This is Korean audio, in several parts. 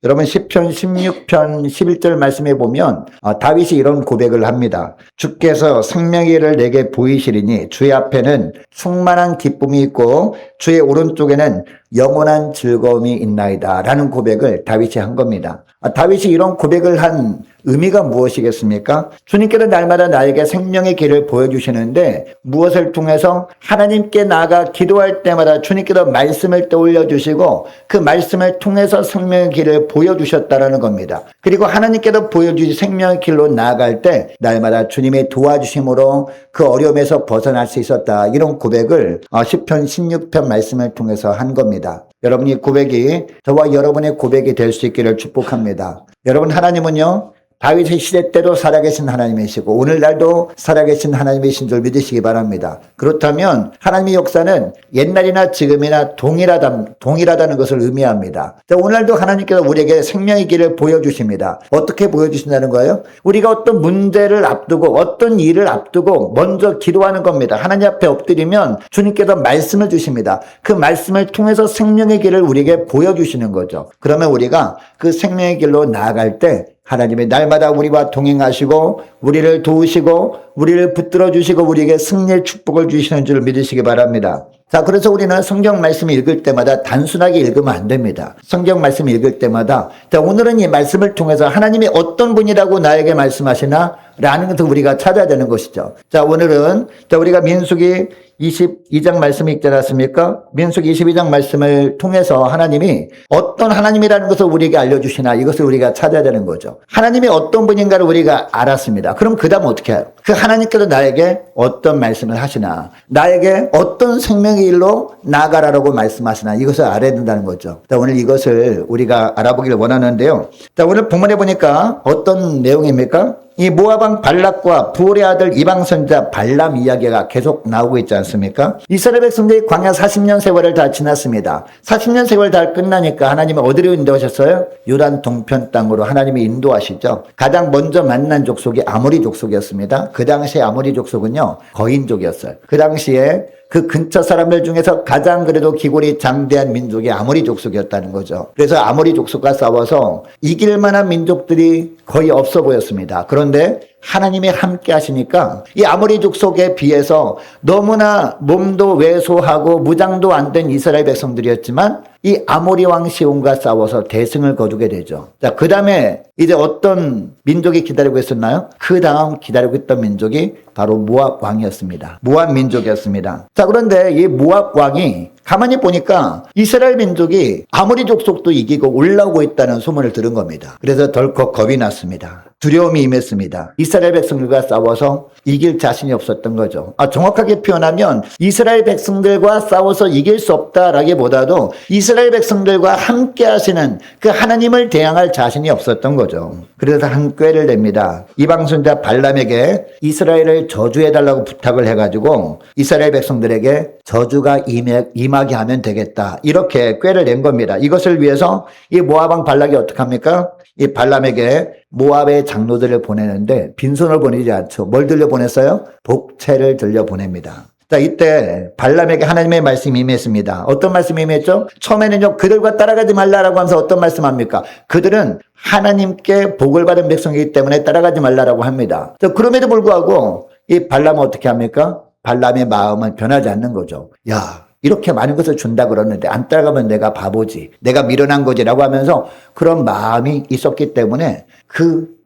여러분 시편 16편 11절 말씀에 보면 다윗이 이런 고백을 합니다. 주께서 생명의 길을 내게 보이시리니 주의 앞에는 충만한 기쁨이 있고 주의 오른쪽에는 영원한 즐거움이 있나이다 라는 고백을 다윗이 한 겁니다. 다윗이 이런 고백을 한 의미가 무엇이겠습니까? 주님께서 날마다 나에게 생명의 길을 보여주시는데 무엇을 통해서? 하나님께 나아가 기도할 때마다 주님께서 말씀을 떠올려 주시고 그 말씀을 통해서 생명의 길을 보여주셨다라는 겁니다. 그리고 하나님께서 보여주신 생명의 길로 나아갈 때 날마다 주님의 도와주심으로 그 어려움에서 벗어날 수 있었다. 이런 고백을 시편 16편 말씀을 통해서 한 겁니다. 여러분이 고백이 저와 여러분의 고백이 될 수 있기를 축복합니다. 여러분, 하나님은요 다윗의 시대 때도 살아계신 하나님이시고 오늘날도 살아계신 하나님이신 줄 믿으시기 바랍니다. 그렇다면 하나님의 역사는 옛날이나 지금이나 동일하다는 것을 의미합니다. 오늘도 하나님께서 우리에게 생명의 길을 보여주십니다. 어떻게 보여주신다는 거예요? 우리가 어떤 문제를 앞두고 어떤 일을 앞두고 먼저 기도하는 겁니다. 하나님 앞에 엎드리면 주님께서 말씀을 주십니다. 그 말씀을 통해서 생명의 길을 우리에게 보여주시는 거죠. 그러면 우리가 그 생명의 길로 나아갈 때 하나님이 날마다 우리와 동행하시고 우리를 도우시고 우리를 붙들어 주시고 우리에게 승리의 축복을 주시는 줄 믿으시기 바랍니다. 자, 그래서 우리는 성경 말씀을 읽을 때마다 단순하게 읽으면 안 됩니다. 성경 말씀 읽을 때마다 자, 오늘은 이 말씀을 통해서 하나님이 어떤 분이라고 나에게 말씀하시나 라는 것을 우리가 찾아야 되는 것이죠. 자, 오늘은 우리가 민수기 22장 말씀이 있지 않았습니까? 민수기 22장 말씀을 통해서 하나님이 어떤 하나님이라는 것을 우리에게 알려주시나 이것을 우리가 찾아야 되는 거죠. 하나님이 어떤 분인가를 우리가 알았습니다. 그럼 그 다음 어떻게 해요? 그 하나님께서 나에게 어떤 말씀을 하시나, 나에게 어떤 생명의 일로 나아가라고 말씀하시나 이것을 알아야 된다는 거죠. 자, 오늘 이것을 우리가 알아보기를 원하는데요. 자, 오늘 본문에 보니까 어떤 내용입니까? 이 모압 왕 발락과 부올의 아들 이방 선지자 발람 이야기가 계속 나오고 있지 않습니까? 이스라엘 백성들이 광야 40년 세월을 다 지났습니다. 40년 세월 다 끝나니까 하나님은 어디로 인도하셨어요? 요단 동편 땅으로 하나님이 인도하시죠. 가장 먼저 만난 족속이 아모리 족속이었습니다. 그 당시에 아모리 족속은요 거인족이었어요. 그 당시에 그 근처 사람들 중에서 가장 그래도 기골이 장대한 민족이 아모리 족속이었다는 거죠. 그래서 아모리 족속과 싸워서 이길 만한 민족들이 거의 없어 보였습니다. 그런데 하나님이 함께 하시니까 이 아모리 족속에 비해서 너무나 몸도 왜소하고 무장도 안 된 이스라엘 백성들이었지만 이 아모리 왕 시온과 싸워서 대승을 거두게 되죠. 자, 그 다음에 이제 어떤 민족이 기다리고 있었나요? 그 다음 기다리고 있던 민족이 바로 모압 왕이었습니다. 모압 민족이었습니다. 자, 그런데 이 모압 왕이 가만히 보니까 이스라엘 민족이 아모리 족속도 이기고 올라오고 있다는 소문을 들은 겁니다. 그래서 덜컥 겁이 났습니다. 두려움이 임했습니다. 이스라엘 백성들과 싸워서 이길 자신이 없었던 거죠. 정확하게 표현하면 이스라엘 백성들과 싸워서 이길 수 없다라기보다도 이스라엘 백성들과 함께 하시는 그 하나님을 대항할 자신이 없었던 거죠. 그래서 한 꾀를 냅니다. 이방 선지자 발람에게 이스라엘을 저주해달라고 부탁을 해가지고 이스라엘 백성들에게 저주가 임하게 하면 되겠다. 이렇게 꾀를 낸 겁니다. 이것을 위해서 이 모압 왕 발락이 어떻게 합니까? 이 발람에게 모압의 장로들을 보내는데 빈손을 보내지 않죠. 뭘 들려보냈어요? 복채를 들려보냅니다. 자, 이때 발람에게 하나님의 말씀이 임했습니다. 어떤 말씀이 임했죠? 처음에는요, 그들과 따라가지 말라라고 하면서 어떤 말씀합니까? 그들은 하나님께 복을 받은 백성이기 때문에 따라가지 말라라고 합니다. 자, 그럼에도 불구하고 이 발람은 어떻게 합니까? 발람의 마음은 변하지 않는 거죠. 야, 이렇게 많은 것을 준다 그러는데 안 따라가면 내가 바보지, 내가 미련한 거지라고 하면서 그런 마음이 있었기 때문에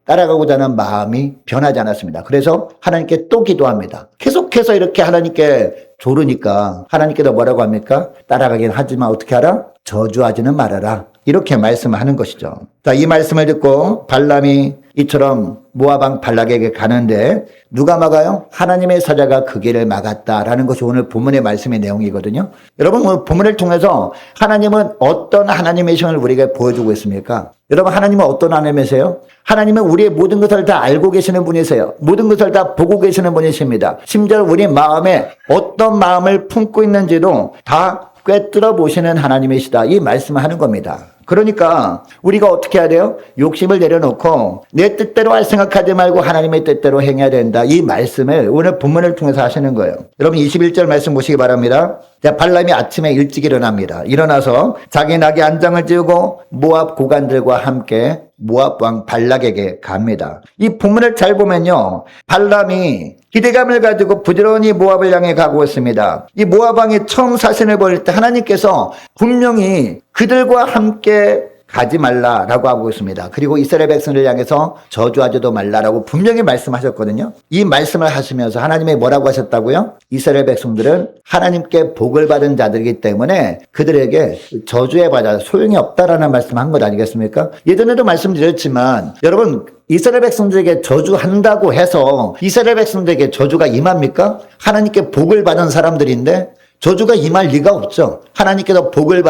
따라가고자 하는 마음이 변하지 않았습니다. 그래서 하나님께 또 기도합니다. 계속해서 이렇게 하나님께 조르니까 하나님께서 뭐라고 합니까? 따라가긴 하지만 어떻게 하라? 저주하지는 말아라. 이렇게 말씀을 하는 것이죠. 자, 이 말씀을 듣고 발람이 이처럼 모압 왕 발락에게 가는데 누가 막아요? 하나님의 사자가 그 길을 막았다라는 것이 오늘 본문의 말씀의 내용이거든요. 여러분, 오늘 본문을 통해서 하나님은 어떤 하나님이심을 우리에게 보여주고 있습니까? 여러분, 하나님은 어떤 하나님이세요? 하나님은 우리의 모든 것을 다 알고 계시는 분이세요. 모든 것을 다 보고 계시는 분이십니다. 심지어 우리 마음에 어떤 마음을 품고 있는지도 다 꿰뚫어 보시는 하나님이시다. 이 말씀을 하는 겁니다. 그러니까 우리가 어떻게 해야 돼요? 욕심을 내려놓고 내 뜻대로 할 생각하지 말고 하나님의 뜻대로 행해야 된다. 이 말씀을 오늘 본문을 통해서 하시는 거예요. 여러분 21절 말씀 보시기 바랍니다. 자, 발람이 아침에 일찍 일어납니다. 일어나서 자기 낙에 안장을 지우고 모압 고관들과 함께 모압 왕 발락에게 갑니다. 이 본문을 잘 보면요, 발람이 기대감을 가지고 부지런히 모압을 향해 가고 있습니다. 이 모압 왕이 처음 사신을 벌일 때 하나님께서 분명히 그들과 함께 가지 말라라고 하고 있습니다. 그리고 이스라엘 백성을 향해서 저주하지도 말라라고 분명히 말씀하셨거든요. 이 말씀을 하시면서 하나님이 뭐라고 하셨다고요? 이스라엘 백성들은 하나님께 복을 받은 자들이기 때문에 그들에게 저주에 받아 소용이 없다라는 말씀한 것 아니겠습니까? 예전에도 말씀드렸지만 여러분, 이스라엘 백성들에게 저주한다고 해서 이스라엘 백성들에게 저주가 임합니까? 하나님께 복을 받은 사람들인데 저주가 임할 리가 없죠. 하나님께서 복을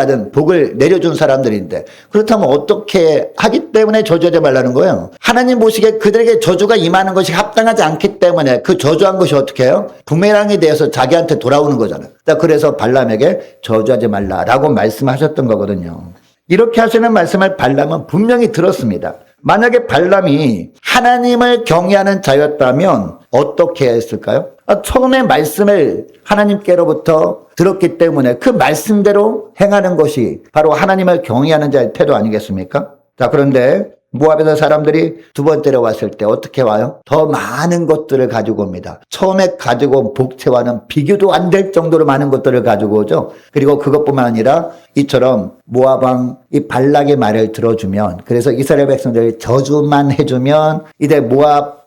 내려준 사람들인데, 그렇다면 어떻게 하기 때문에 저주하지 말라는 거예요? 하나님 보시기에 그들에게 저주가 임하는 것이 합당하지 않기 때문에 그 저주한 것이 어떻게 해요? 부메랑이 되어서 자기한테 돌아오는 거잖아요. 그래서 발람에게 저주하지 말라라고 말씀하셨던 거거든요. 이렇게 하시는 말씀을 발람은 분명히 들었습니다. 만약에 발람이 하나님을 경외하는 자였다면 어떻게 했을까요? 처음에 말씀을 하나님께로부터 들었기 때문에 그 말씀대로 행하는 것이 바로 하나님을 경외하는 자의 태도 아니겠습니까? 자, 그런데 모압에서 사람들이 두 번째로 왔을 때 어떻게 와요? 더 많은 것들을 가지고 옵니다. 처음에 가지고 온 복채와는 비교도 안 될 정도로 많은 것들을 가지고 오죠. 그리고 그것뿐만 아니라 이처럼 모압 왕 이 발락의 말을 들어주면, 그래서 이스라엘 백성들이 저주만 해주면 이제 모압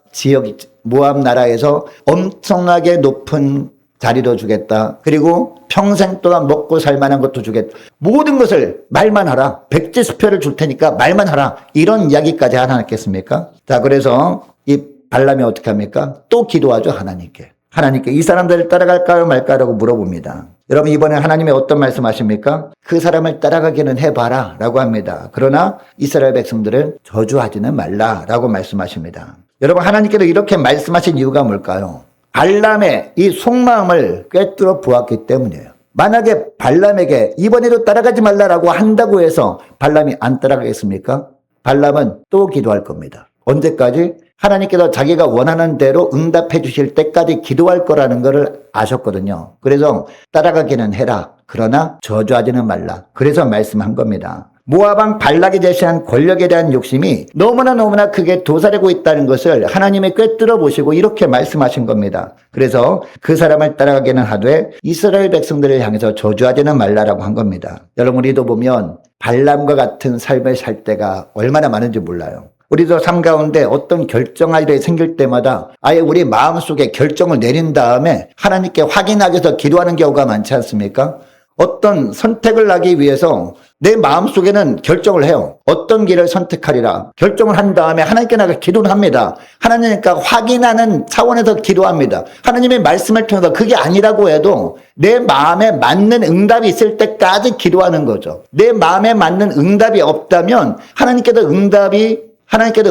나라에서 엄청나게 높은 자리도 주겠다. 그리고 평생 동안 먹고 살 만한 것도 주겠다. 모든 것을 말만 하라. 백지수표를 줄 테니까 말만 하라. 이런 이야기까지 하나 했겠습니까? 자, 그래서 이 발람이 어떻게 합니까? 또 기도하죠, 하나님께. 하나님께 이 사람들을 따라갈까요 말까라고 물어봅니다. 여러분, 이번에 하나님이 어떤 말씀하십니까? 그 사람을 따라가기는 해봐라 라고 합니다. 그러나 이스라엘 백성들을 저주하지는 말라라고 말씀하십니다. 여러분, 하나님께서 이렇게 말씀하신 이유가 뭘까요? 발람의 이 속마음을 꿰뚫어 보았기 때문이에요. 만약에 발람에게 이번에도 따라가지 말라라고 한다고 해서 발람이 안 따라가겠습니까? 발람은 또 기도할 겁니다. 언제까지? 하나님께서 자기가 원하는 대로 응답해 주실 때까지 기도할 거라는 것을 아셨거든요. 그래서 따라가기는 해라. 그러나 저주하지는 말라. 그래서 말씀한 겁니다. 모압 왕 발락이 제시한 권력에 대한 욕심이 너무나 크게 도사리고 있다는 것을 하나님이 꿰뚫어 보시고 이렇게 말씀하신 겁니다. 그래서 그 사람을 따라가기는 하되 이스라엘 백성들을 향해서 저주하지는 말라라고 한 겁니다. 여러분, 우리도 보면 발람과 같은 삶을 살 때가 얼마나 많은지 몰라요. 우리도 삶 가운데 어떤 결정할 일이 생길 때마다 아예 우리 마음속에 결정을 내린 다음에 하나님께 확인하기 위해서 기도하는 경우가 많지 않습니까? 어떤 선택을 하기 위해서 내 마음속에는 결정을 해요. 어떤 길을 선택하리라 결정을 한 다음에 하나님께 나가 기도를 합니다. 하나님께 확인하는 차원에서 기도합니다. 하나님의 말씀을 통해서 그게 아니라고 해도 내 마음에 맞는 응답이 있을 때까지 기도하는 거죠. 내 마음에 맞는 응답이 없다면 하나님께서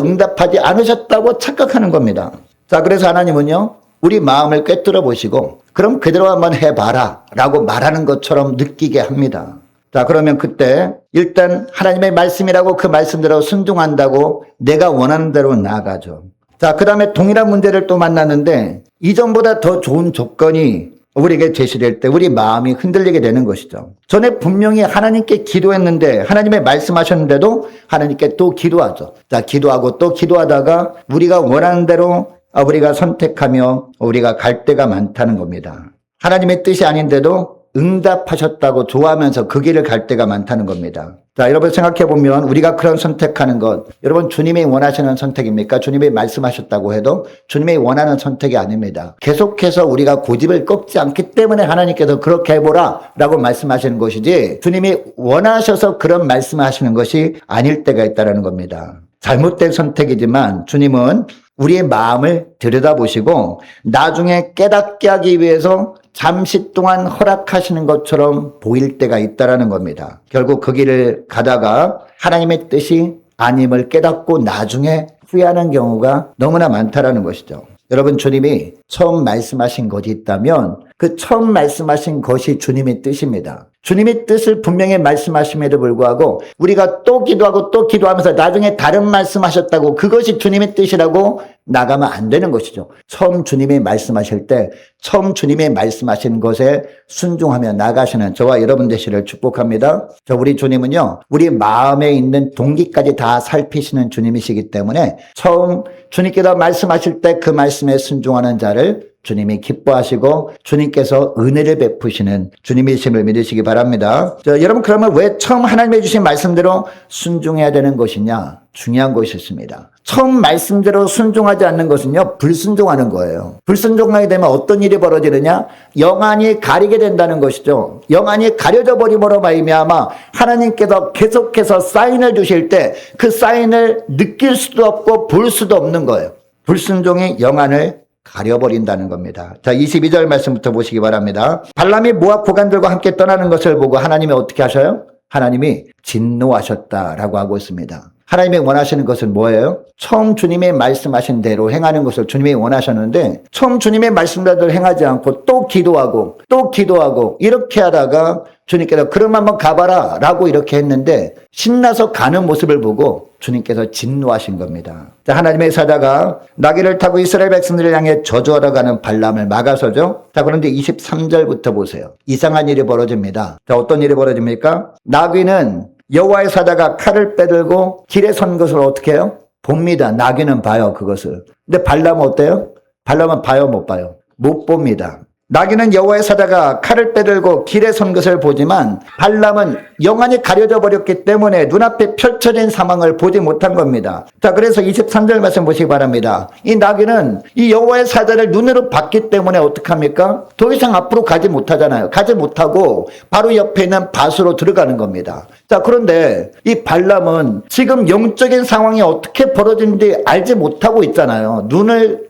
응답하지 않으셨다고 착각하는 겁니다. 자, 그래서 하나님은요, 우리 마음을 꿰뚫어 보시고 그럼 그대로 한번 해봐라 라고 말하는 것처럼 느끼게 합니다. 자, 그러면 그때 일단 하나님의 말씀이라고 그 말씀대로 순종한다고 내가 원하는 대로 나아가죠. 자, 그 다음에 동일한 문제를 또 만났는데 이전보다 더 좋은 조건이 우리에게 제시될 때 우리 마음이 흔들리게 되는 것이죠. 전에 분명히 하나님께 기도했는데 하나님의 말씀하셨는데도 하나님께 또 기도하죠. 자, 기도하고 또 기도하다가 우리가 원하는 대로 우리가 선택하며 우리가 갈 때가 많다는 겁니다. 하나님의 뜻이 아닌데도 응답하셨다고 좋아하면서 그 길을 갈 때가 많다는 겁니다. 자, 여러분 생각해 보면 우리가 그런 선택하는 것, 여러분 주님이 원하시는 선택입니까? 주님이 말씀하셨다고 해도 주님이 원하는 선택이 아닙니다. 계속해서 우리가 고집을 꺾지 않기 때문에 하나님께서 그렇게 해보라 라고 말씀하시는 것이지 주님이 원하셔서 그런 말씀하시는 것이 아닐 때가 있다는 겁니다. 잘못된 선택이지만 주님은 우리의 마음을 들여다보시고 나중에 깨닫게 하기 위해서 잠시 동안 허락하시는 것처럼 보일 때가 있다는 겁니다. 결국 그 길을 가다가 하나님의 뜻이 아님을 깨닫고 나중에 후회하는 경우가 너무나 많다는 것이죠. 여러분, 주님이 처음 말씀하신 것이 있다면 그 처음 말씀하신 것이 주님의 뜻입니다. 주님의 뜻을 분명히 말씀하심에도 불구하고 우리가 또 기도하고 또 기도하면서 나중에 다른 말씀하셨다고 그것이 주님의 뜻이라고 나가면 안 되는 것이죠. 처음 주님이 말씀하실 때 처음 주님이 말씀하신 것에 순종하며 나가시는 저와 여러분 되시를 축복합니다. 우리 주님은요, 우리 마음에 있는 동기까지 다 살피시는 주님이시기 때문에 처음 주님께서 말씀하실 때 그 말씀에 순종하는 자를 주님이 기뻐하시고 주님께서 은혜를 베푸시는 주님이심을 믿으시기 바랍니다. 여러분, 그러면 왜 처음 하나님이 주신 말씀대로 순종해야 되는 것이냐? 중요한 것이 있습니다. 처음 말씀대로 순종하지 않는 것은요, 불순종하는 거예요. 불순종하게 되면 어떤 일이 벌어지느냐? 영안이 가리게 된다는 것이죠. 영안이 가려져 버림으로 말미암아 하나님께서 계속해서 사인을 주실 때 그 사인을 느낄 수도 없고 볼 수도 없는 거예요. 불순종이 영안을 가려버린다는 겁니다. 자, 22절 말씀부터 보시기 바랍니다. 발람이 모압 고관들과 함께 떠나는 것을 보고 하나님이 어떻게 하셔요? 하나님이 진노하셨다라고 하고 있습니다. 하나님이 원하시는 것은 뭐예요? 처음 주님이 말씀하신 대로 행하는 것을 주님이 원하셨는데 처음 주님의 말씀대로 행하지 않고 또 기도하고 이렇게 하다가 주님께서 그럼 한번 가봐라 라고 이렇게 했는데 신나서 가는 모습을 보고 주님께서 진노하신 겁니다. 자, 하나님의 사자가 나귀를 타고 이스라엘 백성들을 향해 저주하러 가는 발람을 막아서죠. 자, 그런데 23절부터 보세요. 이상한 일이 벌어집니다. 자, 어떤 일이 벌어집니까? 나귀는 여호와의 사자가 칼을 빼들고 길에 선 것을 어떻게 해요? 봅니다. 나귀는 봐요, 그것을. 근데 발람은 어때요? 발람은 봐요, 못 봐요? 못 봅니다. 나귀는 여호와의 사자가 칼을 빼들고 길에 선 것을 보지만 발람은 영안이 가려져 버렸기 때문에 눈앞에 펼쳐진 상황을 보지 못한 겁니다. 자, 그래서 23절 말씀 보시기 바랍니다. 이 나귀는 이 여호와의 사자를 눈으로 봤기 때문에 어떡합니까? 더 이상 앞으로 가지 못하잖아요. 가지 못하고 바로 옆에 있는 밭으로 들어가는 겁니다. 자, 그런데 이 발람은 지금 영적인 상황이 어떻게 벌어지는지 알지 못하고 있잖아요.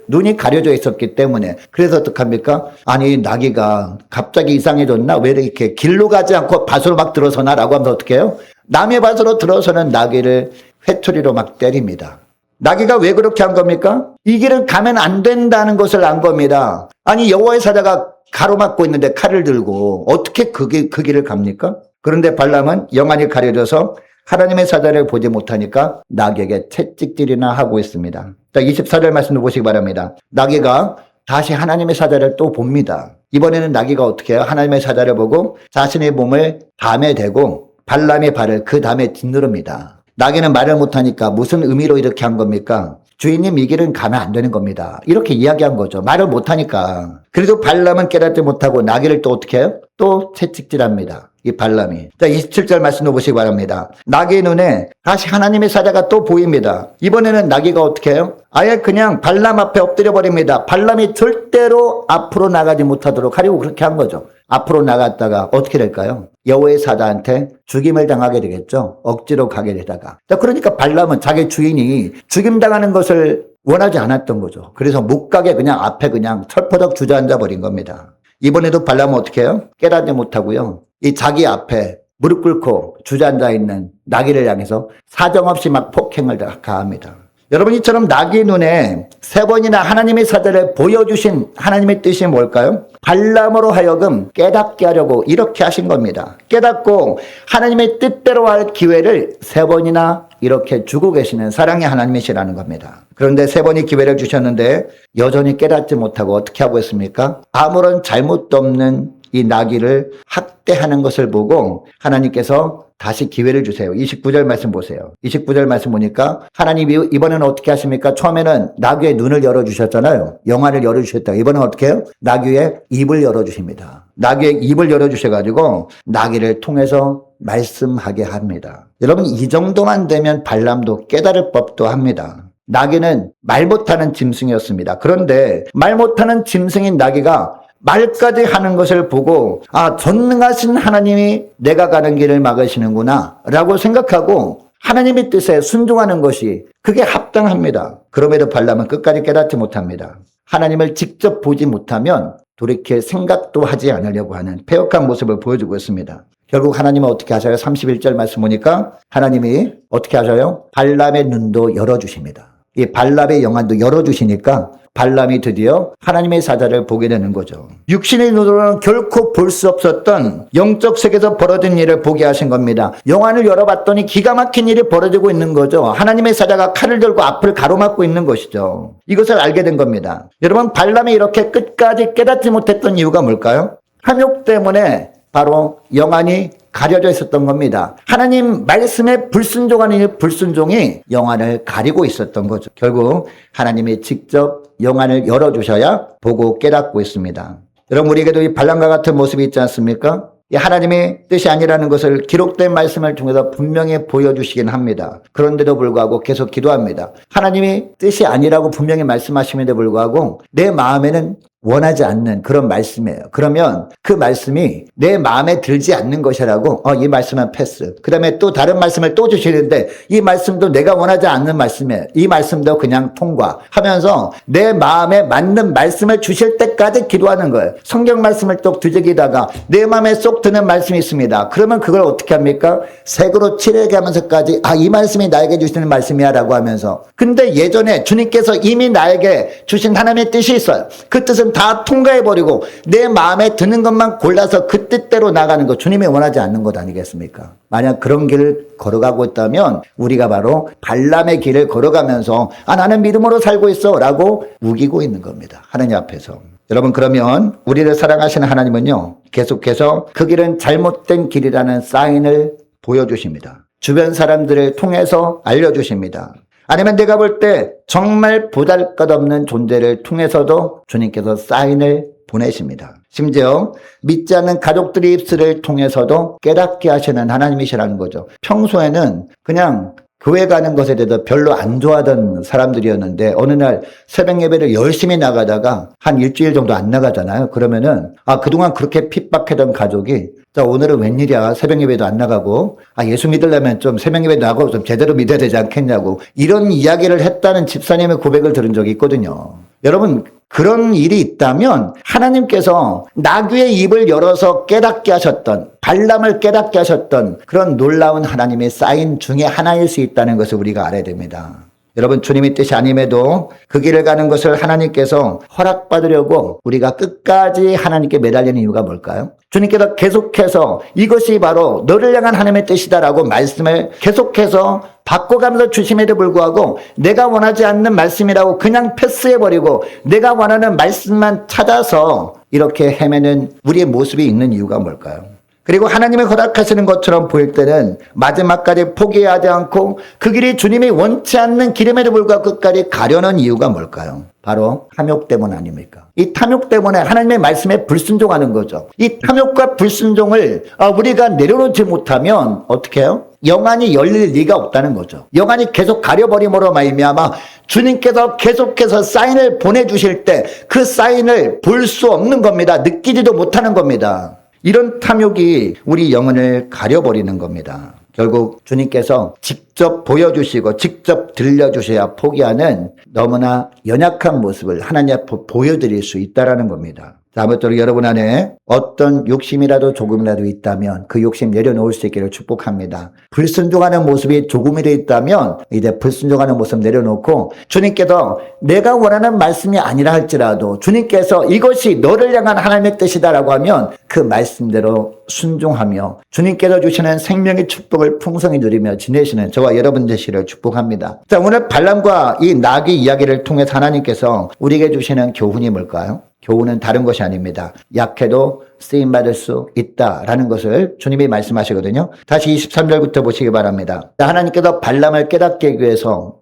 눈이 가려져 있었기 때문에. 그래서 어떡합니까? 아니, 나귀가 갑자기 이상해졌나? 왜 이렇게 길로 가지 않고 밭으로 막 들어서나? 라고 하면서 어떻게 해요? 남의 밭으로 들어서는 나귀를 회초리로 막 때립니다. 나귀가 왜 그렇게 한 겁니까? 이 길을 가면 안 된다는 것을 안 겁니다. 아니, 여호와의 사자가 가로막고 있는데 칼을 들고 어떻게 그 길을 갑니까? 그런데 발람은 영안이 가려져서 하나님의 사자를 보지 못하니까 나귀에게 채찍질이나 하고 있습니다. 자, 24절 말씀도 보시기 바랍니다. 나귀가 다시 하나님의 사자를 또 봅니다. 이번에는 나귀가 어떻게 해요? 하나님의 사자를 보고 자신의 몸을 담에 대고 발람의 발을 그 담에 짓누릅니다. 나귀는 말을 못하니까 무슨 의미로 이렇게 한 겁니까? 주인님, 이 길은 가면 안 되는 겁니다. 이렇게 이야기한 거죠. 말을 못하니까. 그래도 발람은 깨닫지 못하고 나귀를 또 어떻게 해요? 또 채찍질합니다. 이 발람이. 자, 27절 말씀도 보시기 바랍니다. 나귀의 눈에 다시 하나님의 사자가 또 보입니다. 이번에는 나귀가 어떻게 해요? 아예 그냥 발람 앞에 엎드려 버립니다. 발람이 절대로 앞으로 나가지 못하도록 하려고 그렇게 한 거죠. 앞으로 나갔다가 어떻게 될까요? 여호와의 사자한테 죽임을 당하게 되겠죠. 억지로 가게 되다가. 자, 그러니까 발람은 자기 주인이 죽임당하는 것을 원하지 않았던 거죠. 그래서 못 가게 그냥 앞에 그냥 철퍼덕 주저앉아 버린 겁니다. 이번에도 발람은 어떻게 해요? 깨닫지 못하고요. 이 자기 앞에 무릎 꿇고 주저앉아 있는 나귀를 향해서 사정없이 막 폭행을 가합니다. 여러분, 이처럼 나귀 눈에 3번이나 하나님의 사자를 보여주신 하나님의 뜻이 뭘까요? 발람으로 하여금 깨닫게 하려고 이렇게 하신 겁니다. 깨닫고 하나님의 뜻대로 할 기회를 3번이나 이렇게 주고 계시는 사랑의 하나님이시라는 겁니다. 그런데 3번이 기회를 주셨는데 여전히 깨닫지 못하고 어떻게 하고 있습니까? 아무런 잘못도 없는 이 나귀를 학대하는 것을 보고 하나님께서 다시 기회를 주세요. 29절 말씀 보세요. 29절 말씀 보니까 하나님이 이번에는 어떻게 하십니까? 처음에는 나귀의 눈을 열어주셨잖아요. 영안을 열어주셨다. 이번엔 어떻게 해요? 나귀의 입을 열어주십니다. 나귀의 입을 열어주셔가지고 나귀를 통해서 말씀하게 합니다. 여러분, 이 정도만 되면 발람도 깨달을 법도 합니다. 나귀는 말 못하는 짐승이었습니다. 그런데 말 못하는 짐승인 나귀가 말까지 하는 것을 보고 전능하신 하나님이 내가 가는 길을 막으시는구나 라고 생각하고 하나님의 뜻에 순종하는 것이 그게 합당합니다. 그럼에도 발람은 끝까지 깨닫지 못합니다. 하나님을 직접 보지 못하면 돌이킬 생각도 하지 않으려고 하는 패역한 모습을 보여주고 있습니다. 결국 하나님은 어떻게 하셔요? 31절 말씀 보니까 하나님이 어떻게 하셔요? 발람의 눈도 열어주십니다. 이 발람의 영안도 열어주시니까 발람이 드디어 하나님의 사자를 보게 되는 거죠. 육신의 눈으로는 결코 볼 수 없었던 영적 세계에서 벌어진 일을 보게 하신 겁니다. 영안을 열어봤더니 기가 막힌 일이 벌어지고 있는 거죠. 하나님의 사자가 칼을 들고 앞을 가로막고 있는 것이죠. 이것을 알게 된 겁니다. 여러분, 발람이 이렇게 끝까지 깨닫지 못했던 이유가 뭘까요? 탐욕 때문에 바로 영안이 가려져 있었던 겁니다. 하나님 말씀에 불순종하는 이 불순종이 영안을 가리고 있었던 거죠. 결국 하나님이 직접 영안을 열어주셔야 보고 깨닫고 있습니다. 여러분, 우리에게도 이 발람과 같은 모습이 있지 않습니까? 이 하나님의 뜻이 아니라는 것을 기록된 말씀을 통해서 분명히 보여주시긴 합니다. 그런데도 불구하고 계속 기도합니다. 하나님이 뜻이 아니라고 분명히 말씀하심에도 불구하고 내 마음에는 원하지 않는 그런 말씀이에요. 그러면 그 말씀이 내 마음에 들지 않는 것이라고 이 말씀은 패스. 그 다음에 또 다른 말씀을 또 주시는데 이 말씀도 내가 원하지 않는 말씀이에요. 이 말씀도 그냥 통과하면서 내 마음에 맞는 말씀을 주실 때까지 기도하는 거예요. 성경 말씀을 또 뒤적이다가 내 마음에 쏙 드는 말씀이 있습니다. 그러면 그걸 어떻게 합니까? 색으로 칠하게 하면서까지 이 말씀이 나에게 주시는 말씀이야 라고 하면서. 근데 예전에 주님께서 이미 나에게 주신 하나님의 뜻이 있어요. 그 뜻은 다 통과해버리고 내 마음에 드는 것만 골라서 그 뜻대로 나가는 것, 주님이 원하지 않는 것 아니겠습니까? 만약 그런 길을 걸어가고 있다면 우리가 바로 발람의 길을 걸어가면서 나는 믿음으로 살고 있어 라고 우기고 있는 겁니다. 하나님 앞에서. 여러분, 그러면 우리를 사랑하시는 하나님은요, 계속해서 그 길은 잘못된 길이라는 사인을 보여주십니다. 주변 사람들을 통해서 알려주십니다. 아니면 내가 볼 때 정말 보잘것없는 존재를 통해서도 주님께서 사인을 보내십니다. 심지어 믿지 않는 가족들의 입술을 통해서도 깨닫게 하시는 하나님이시라는 거죠. 평소에는 그냥 교회 가는 것에 대해서 별로 안 좋아하던 사람들이었는데 어느 날 새벽 예배를 열심히 나가다가 한 일주일 정도 안 나가잖아요. 그러면은 그동안 그렇게 핍박하던 가족이 오늘은 웬일이야, 새벽 예배도 안 나가고 예수 믿으려면 좀 새벽 예배 나가고 좀 제대로 믿어야 되지 않겠냐고 이런 이야기를 했다는 집사님의 고백을 들은 적이 있거든요. 여러분, 그런 일이 있다면 하나님께서 나귀의 입을 열어서 깨닫게 하셨던, 발람을 깨닫게 하셨던 그런 놀라운 하나님의 사인 중에 하나일 수 있다는 것을 우리가 알아야 됩니다. 여러분, 주님의 뜻이 아님에도 그 길을 가는 것을 하나님께서 허락받으려고 우리가 끝까지 하나님께 매달리는 이유가 뭘까요? 주님께서 계속해서 이것이 바로 너를 향한 하나님의 뜻이다라고 말씀을 계속해서 바꿔가면서 주심에도 불구하고 내가 원하지 않는 말씀이라고 그냥 패스해버리고 내가 원하는 말씀만 찾아서 이렇게 헤매는 우리의 모습이 있는 이유가 뭘까요? 그리고 하나님이 허락하시는 것처럼 보일 때는 마지막까지 포기하지 않고 그 길이 주님이 원치 않는 길임에도 불구하고 끝까지 가려는 이유가 뭘까요? 바로 탐욕 때문 아닙니까? 이 탐욕 때문에 하나님의 말씀에 불순종하는 거죠. 이 탐욕과 불순종을 우리가 내려놓지 못하면 어떻게 해요? 영안이 열릴 리가 없다는 거죠. 영안이 계속 가려버림으로 말미암아 주님께서 계속해서 사인을 보내주실 때 그 사인을 볼 수 없는 겁니다. 느끼지도 못하는 겁니다. 이런 탐욕이 우리 영혼을 가려버리는 겁니다. 결국 주님께서 직접 보여주시고 직접 들려주셔야 포기하는 너무나 연약한 모습을 하나님 앞에 보여드릴 수 있다는 겁니다. 아무쪼록 여러분 안에 어떤 욕심이라도 조금이라도 있다면 그 욕심 내려놓을 수 있기를 축복합니다. 불순종하는 모습이 조금이라도 있다면 이제 불순종하는 모습 내려놓고 주님께서 내가 원하는 말씀이 아니라 할지라도 주님께서 이것이 너를 향한 하나님의 뜻이다라고 하면 그 말씀대로 순종하며 주님께서 주시는 생명의 축복을 풍성히 누리며 지내시는 저와 여러분 되시기를 축복합니다. 자, 오늘 발람과 이 나귀 이야기를 통해서 하나님께서 우리에게 주시는 교훈이 뭘까요? 교훈은 다른 것이 아닙니다. 약해도 쓰임받을 수 있다라는 것을 주님이 말씀하시거든요. 다시 23절부터 보시기 바랍니다. 하나님께서 발람을 깨닫게 하기 위해서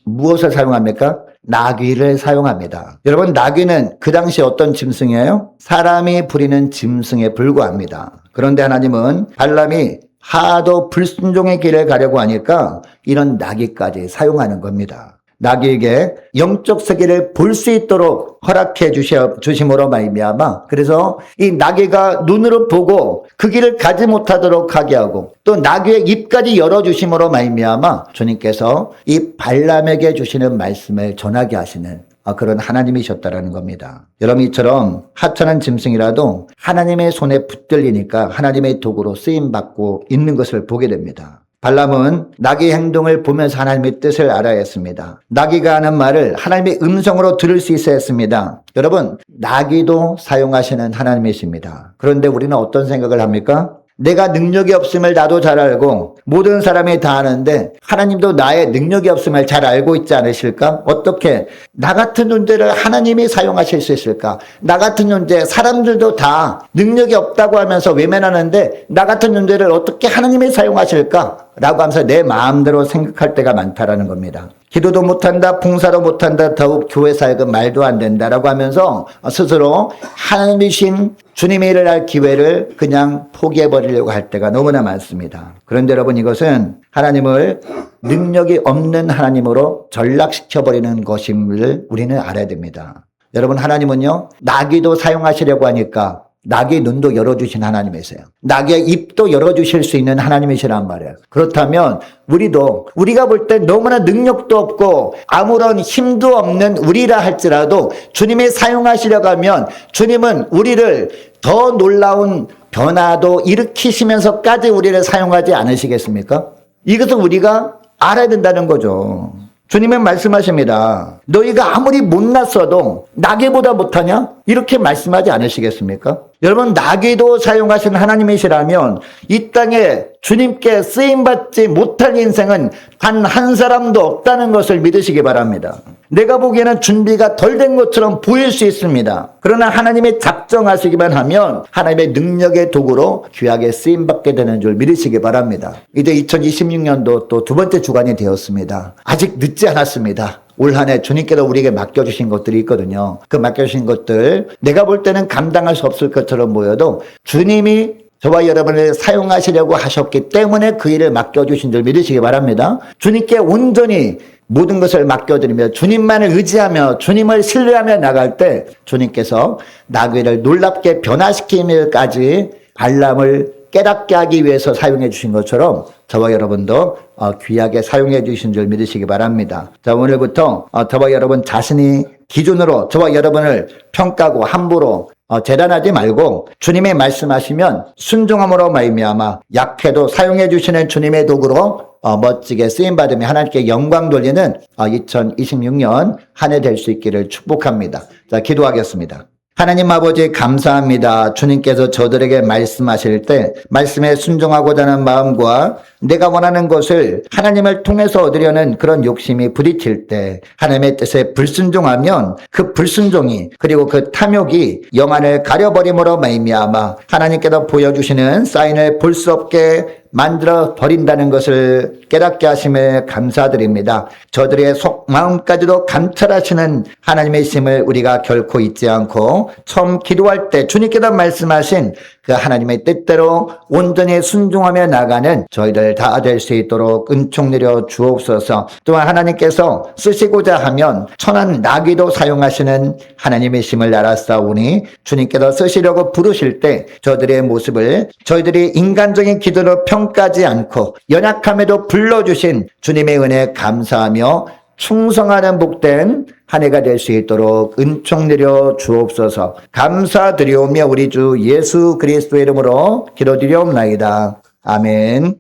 무엇을 사용합니까? 나귀를 사용합니다. 여러분, 나귀는 그 당시 어떤 짐승이에요? 사람이 부리는 짐승에 불과합니다. 그런데 하나님은 발람이 하도 불순종의 길을 가려고 하니까 이런 나귀까지 사용하는 겁니다. 나귀에게 영적 세계를 볼 수 있도록 허락해 주심으로 말미암아 그래서 이 나귀가 눈으로 보고 그 길을 가지 못하도록 하게 하고 또 나귀의 입까지 열어주심으로 말미암아 주님께서 이 발람에게 주시는 말씀을 전하게 하시는 그런 하나님이셨다라는 겁니다. 여러분, 이처럼 하찮은 짐승이라도 하나님의 손에 붙들리니까 하나님의 도구로 쓰임받고 있는 것을 보게 됩니다. 발람은 나귀의 행동을 보면서 하나님의 뜻을 알아야 했습니다. 나귀가 하는 말을 하나님의 음성으로 들을 수 있어야 했습니다. 여러분, 나귀도 사용하시는 하나님이십니다. 그런데 우리는 어떤 생각을 합니까? 내가 능력이 없음을 나도 잘 알고 모든 사람이 다 아는데 하나님도 나의 능력이 없음을 잘 알고 있지 않으실까? 어떻게 나 같은 존재를 하나님이 사용하실 수 있을까? 나 같은 존재, 사람들도 다 능력이 없다고 하면서 외면하는데 나 같은 존재를 어떻게 하나님이 사용하실까? 라고 하면서 내 마음대로 생각할 때가 많다라는 겁니다. 기도도 못한다, 봉사도 못한다, 더욱 교회 사역은 말도 안 된다라고 하면서 스스로 하나님이신 주님의 일을 할 기회를 그냥 포기해버리려고 할 때가 너무나 많습니다. 그런데 여러분, 이것은 하나님을 능력이 없는 하나님으로 전락시켜버리는 것임을 우리는 알아야 됩니다. 여러분, 하나님은요, 나귀도 사용하시려고 하니까 나귀의 눈도 열어주신 하나님이세요. 나귀의 입도 열어주실 수 있는 하나님이시란 말이에요. 그렇다면 우리가 볼 때 너무나 능력도 없고 아무런 힘도 없는 우리라 할지라도 주님이 사용하시려고 하면 주님은 우리를 더 놀라운 변화도 일으키시면서까지 우리를 사용하지 않으시겠습니까? 이것은 우리가 알아야 된다는 거죠. 주님은 말씀하십니다. 너희가 아무리 못났어도 나귀보다 못하냐? 이렇게 말씀하지 않으시겠습니까? 여러분, 나귀도 사용하신 하나님이시라면 이 땅에 주님께 쓰임받지 못할 인생은 단 한 사람도 없다는 것을 믿으시기 바랍니다. 내가 보기에는 준비가 덜 된 것처럼 보일 수 있습니다. 그러나 하나님이 작정하시기만 하면 하나님의 능력의 도구로 귀하게 쓰임받게 되는 줄 믿으시기 바랍니다. 이제 2026년도 또 두 번째 주간이 되었습니다. 아직 늦지 않았습니다. 올 한 해 주님께서 우리에게 맡겨주신 것들이 있거든요. 그 맡겨주신 것들 내가 볼 때는 감당할 수 없을 것처럼 보여도 주님이 저와 여러분을 사용하시려고 하셨기 때문에 그 일을 맡겨주신 줄 믿으시기 바랍니다. 주님께 온전히 모든 것을 맡겨드리며 주님만을 의지하며 주님을 신뢰하며 나갈 때 주님께서 나귀를 놀랍게 변화시키면까지 발람을 깨닫게 하기 위해서 사용해 주신 것처럼 저와 여러분도 귀하게 사용해 주신 줄 믿으시기 바랍니다. 자, 오늘부터 저와 여러분 자신이 기준으로 저와 여러분을 평가하고 함부로 재단하지 말고 주님의 말씀하시면 순종함으로 말미암아 약해도 사용해 주시는 주님의 도구로 멋지게 쓰임받으며 하나님께 영광 돌리는 2026년 한 해 될 수 있기를 축복합니다. 자, 기도하겠습니다. 하나님 아버지, 감사합니다. 주님께서 저들에게 말씀하실 때 말씀에 순종하고자 하는 마음과 내가 원하는 것을 하나님을 통해서 얻으려는 그런 욕심이 부딪힐 때 하나님의 뜻에 불순종하면 그 불순종이 그리고 그 탐욕이 영안을 가려버림으로 말미암아 하나님께서 보여주시는 사인을 볼 수 없게 만들어 버린다는 것을 깨닫게 하심을 감사드립니다. 저들의 속마음까지도 감찰하시는 하나님의 심을 우리가 결코 잊지 않고 처음 기도할 때 주님께서 말씀하신 그 하나님의 뜻대로 온전히 순종하며 나가는 저희들 다 될 수 있도록 은총 내려 주옵소서. 또한 하나님께서 쓰시고자 하면 천한 나귀도 사용하시는 하나님의 심을 알았사오니 주님께서 쓰시려고 부르실 때 저들의 모습을 저희들이 인간적인 기도로 평가하지 않고 연약함에도 불러주신 주님의 은혜에 감사하며 충성하는 복된 한 해가 될 수 있도록 은총 내려 주옵소서. 감사드리오며 우리 주 예수 그리스도의 이름으로 기도드리옵나이다. 아멘.